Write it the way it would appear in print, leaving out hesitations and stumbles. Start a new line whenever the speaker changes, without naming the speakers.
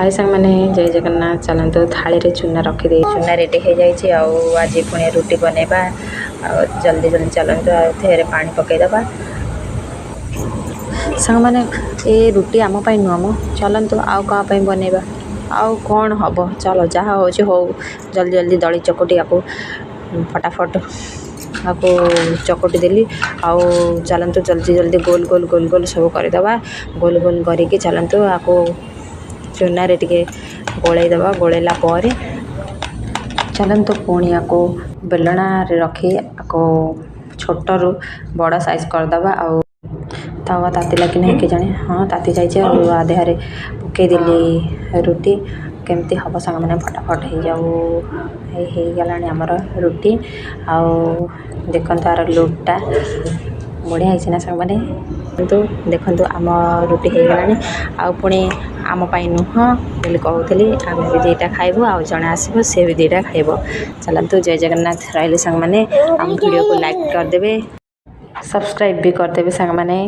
हाय सांग मैंने जय जगन्नाथ चलते थाली रे चूना रखीदे चूना रेडी हो जाए आज पुणी रुटी बनैबा जल्दी जल्दी चलते थे पानी पकईदबा सांग मैंने ये रुटी आम नुहम चलतु आउ क्या बनैबा आउ कौन हम चलो जहाँ हो जल्दी जल्दी दली चकटी आपको फटाफट आपको चकटी देली आउ चलतु जल्दी जल्दी गोल गोल गोल गोल सब करदे गोल गोल करके चलतु आपको चूना रे टिके गोलैदबा गोलैला चलतु पुणी आपको बेलना रे रखी आपको छोट रु बड़ साइज करदबा आउ तवा तातिला कि नहीं जाने हाँ ताती जाइए आधे पकईदेली रुटी केमती हम सांग मैंने फटाफट हो जाऊला आमर रुटी आउ देखु तार लुकटा बढ़िया है सांग मैंने किंतु देखु आम रुटी हो गलानी आउ पुणी आम नुह बोली कहूली आम भी दीटा खाइबू आउ जड़े आसब सी भी दीटा खाइब चलतु जय जगन्नाथ रही सांग मैंने आम वीडियो को लाइक करदे सब्सक्राइब भी करदे सांग मैंने।